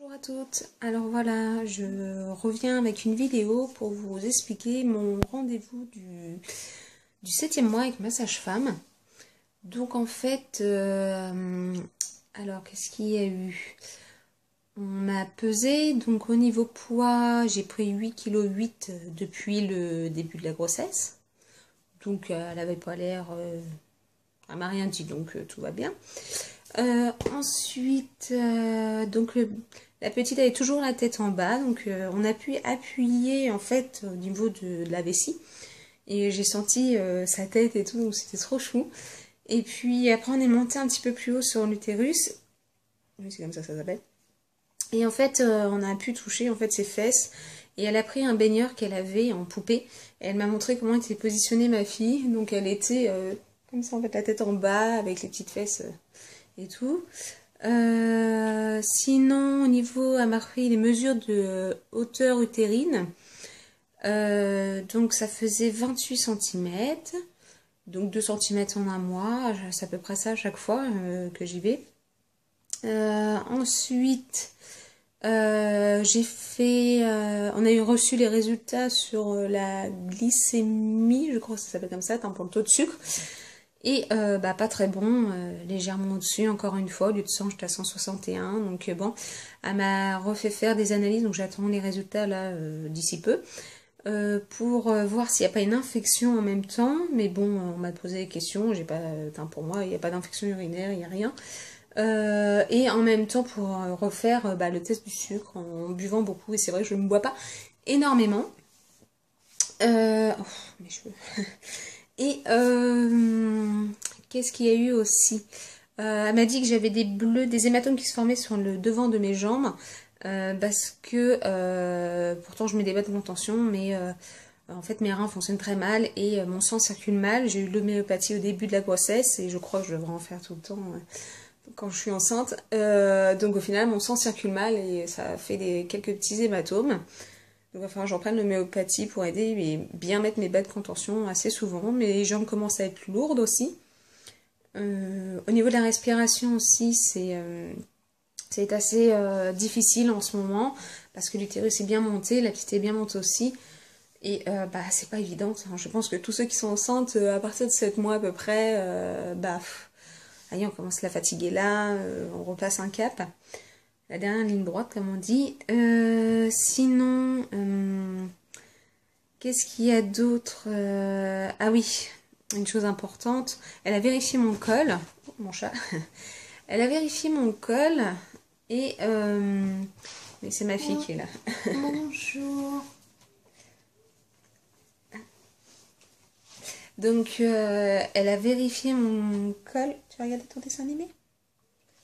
Bonjour à toutes, alors voilà, je reviens avec une vidéo pour vous expliquer mon rendez-vous du 7e mois avec ma sage-femme. Donc en fait, alors qu'est-ce qu'il y a eu? On m'a pesé, donc au niveau poids, j'ai pris 8,8 kg depuis le début de la grossesse. Donc elle n'avait pas l'air, elle m'a rien dit, donc tout va bien. Ensuite, donc la petite avait toujours la tête en bas, donc on a pu appuyer en fait au niveau de la vessie et j'ai senti sa tête et tout, donc c'était trop chou. Et puis après on est monté un petit peu plus haut sur l'utérus, oui c'est comme ça que ça s'appelle. Et en fait on a pu toucher en fait ses fesses et elle a pris un baigneur qu'elle avait en poupée et elle m'a montré comment était positionnée ma fille, donc elle était comme ça en fait la tête en bas avec les petites fesses et tout. Sinon, au niveau, elle m'a pris les mesures de hauteur utérine. Donc, ça faisait 28 cm. Donc, 2 cm en un mois. C'est à peu près ça à chaque fois que j'y vais. Ensuite, j'ai fait... on a eu reçu les résultats sur la glycémie, je crois que ça s'appelle comme ça, pour le taux de sucre. Et pas très bon, légèrement au-dessus, encore une fois, au lieu de 100, j'étais à 161. Donc bon, elle m'a refait faire des analyses, donc j'attends les résultats là d'ici peu. Pour voir s'il n'y a pas une infection en même temps. Mais bon, on m'a posé des questions, j'ai pas, pour moi, il n'y a pas d'infection urinaire, il n'y a rien. Et en même temps pour refaire le test du sucre en buvant beaucoup. Et c'est vrai que je ne bois pas énormément. Oh, mes cheveux. Et qu'est-ce qu'il y a eu aussi? Elle m'a dit que j'avais des bleus, des hématomes qui se formaient sur le devant de mes jambes. Parce que pourtant je mets des bottes de contention, mais en fait mes reins fonctionnent très mal et mon sang circule mal. J'ai eu l'homéopathie au début de la grossesse et je crois que je devrais en faire tout le temps quand je suis enceinte. Donc au final mon sang circule mal et ça fait quelques petits hématomes. Donc il va falloir que j'en prenne l'homéopathie pour aider et bien mettre mes bas de contention assez souvent. Mes jambes commencent à être lourdes aussi. Au niveau de la respiration aussi, c'est assez difficile en ce moment parce que l'utérus est bien monté, la petite est bien montée aussi. Et c'est pas évident. Je pense que tous ceux qui sont enceintes à partir de 7 mois à peu près, allez, on commence à la fatiguer là, on repasse un cap. La dernière ligne droite, comme on dit. Sinon, qu'est-ce qu'il y a d'autre? Ah oui, une chose importante. Elle a vérifié mon col. Oh, mon chat. Elle a vérifié mon col. Et... mais c'est ma fille qui est là. Bonjour. Donc, elle a vérifié mon col. Tu vas regarder ton dessin animé?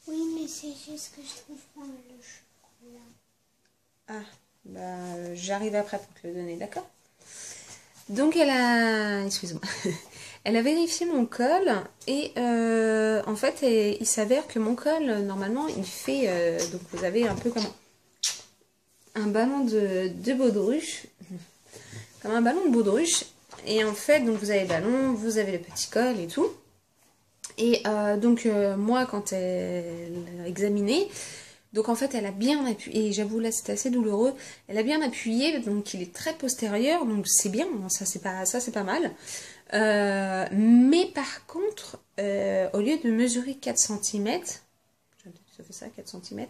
Oui, mais c'est juste que je trouve pas le chocolat. Ah, j'arrive après pour te le donner, d'accord? Donc elle a... Excuse-moi. Elle a vérifié mon col et en fait il s'avère que mon col normalement il fait... donc vous avez un peu comme un ballon de baudruche. Comme un ballon de baudruche. Et en fait donc vous avez le ballon, vous avez le petit col et tout. Et moi quand elle a examiné... Donc en fait elle a bien appuyé, et j'avoue là c'était assez douloureux, elle a bien appuyé, donc il est très postérieur, donc c'est bien, ça c'est pas mal. Mais par contre, au lieu de mesurer 4 cm, ça fait ça, 4 cm,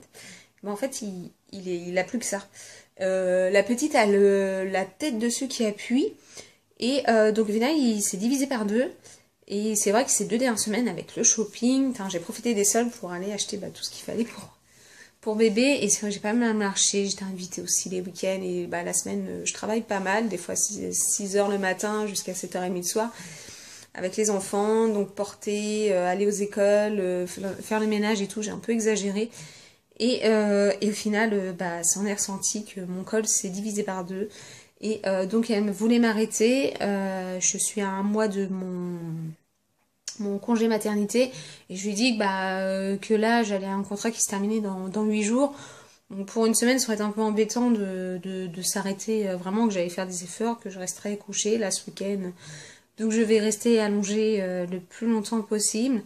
en fait il a plus que ça. La petite a la tête dessus qui appuie, et donc au final il s'est divisé par deux. Et c'est vrai que ces 2 dernières semaines avec le shopping, j'ai profité des soldes pour aller acheter tout ce qu'il fallait pour bébé. Et c'est vrai que j'ai pas mal marché, j'étais invitée aussi les week-ends. Et la semaine, je travaille pas mal, des fois 6h le matin jusqu'à 7h30 le soir. Avec les enfants, donc porter, aller aux écoles, faire le ménage et tout, j'ai un peu exagéré. Et au final, ça en est ressenti que mon col s'est divisé par deux. Et donc elle voulait m'arrêter. Je suis à 1 mois de mon congé maternité et je lui dis que là j'allais à un contrat qui se terminait dans 8 jours. Donc pour une semaine ça aurait été un peu embêtant de s'arrêter, vraiment que j'allais faire des efforts, que je resterais couchée là ce week-end. Donc je vais rester allongée le plus longtemps possible.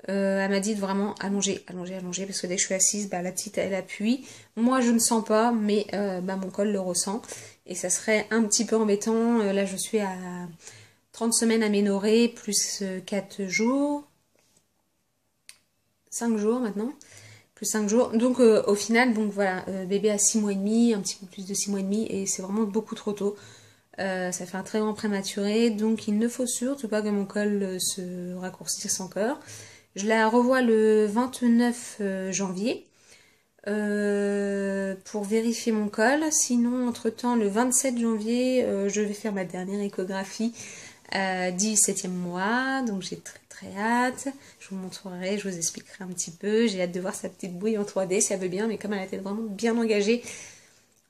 Elle m'a dit de vraiment allonger, allonger, allonger, parce que dès que je suis assise, bah, la petite elle appuie. Moi je ne sens pas, mais bah, mon col le ressent. Et ça serait un petit peu embêtant. Là je suis à 30 semaines aménorrhée, plus 4 jours. 5 jours maintenant. Plus 5 jours. Donc au final, donc voilà, bébé a 6 mois et demi, un petit peu plus de 6 mois et demi, et c'est vraiment beaucoup trop tôt. Ça fait un très grand prématuré, donc il ne faut surtout pas que mon col se raccourcisse encore. Je la revois le 29 janvier pour vérifier mon col. Sinon, entre-temps, le 27 janvier, je vais faire ma dernière échographie du 7e mois. Donc j'ai très très hâte. Je vous montrerai, je vous expliquerai un petit peu. J'ai hâte de voir sa petite bouille en 3D si elle veut bien, mais comme elle a été vraiment bien engagée,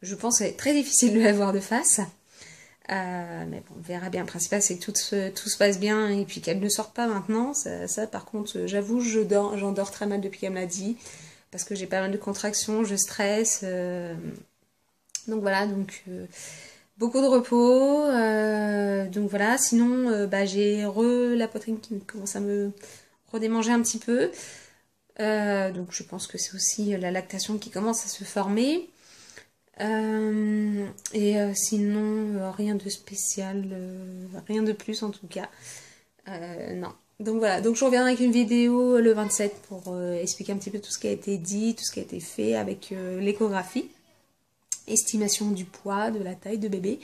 je pense que ça va être très difficile de la voir de face. Mais bon, on verra bien. Le principal, c'est que tout se passe bien et puis qu'elle ne sorte pas maintenant. Ça par contre, j'avoue, j'en dors très mal depuis qu'elle me l'a dit. Parce que j'ai pas mal de contractions, je stresse. Donc voilà, donc beaucoup de repos. Donc voilà, sinon, bah, j'ai la poitrine qui commence à me redémanger un petit peu. Donc je pense que c'est aussi la lactation qui commence à se former. Sinon, rien de spécial, rien de plus en tout cas. Non. Donc voilà, donc je reviendrai avec une vidéo le 27 pour expliquer un petit peu tout ce qui a été dit, tout ce qui a été fait avec l'échographie. Estimation du poids, de la taille de bébé.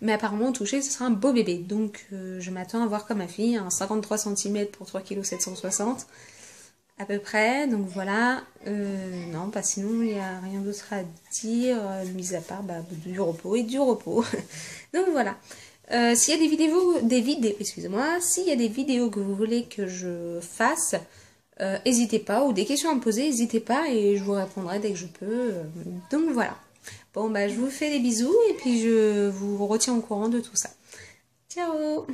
Mais apparemment, au toucher, ce sera un beau bébé. Donc je m'attends à voir comme ma fille, un 53 cm pour 3,760 kg. À peu près, donc voilà, non, pas sinon il n'y a rien d'autre à dire, mis à part bah, du repos et du repos. Donc voilà, s'il y a des vidéos, excusez-moi, s'il y a des vidéos que vous voulez que je fasse, n'hésitez pas, ou des questions à me poser, n'hésitez pas et je vous répondrai dès que je peux. Donc voilà, bon bah je vous fais des bisous et puis je vous retiens au courant de tout ça. Ciao!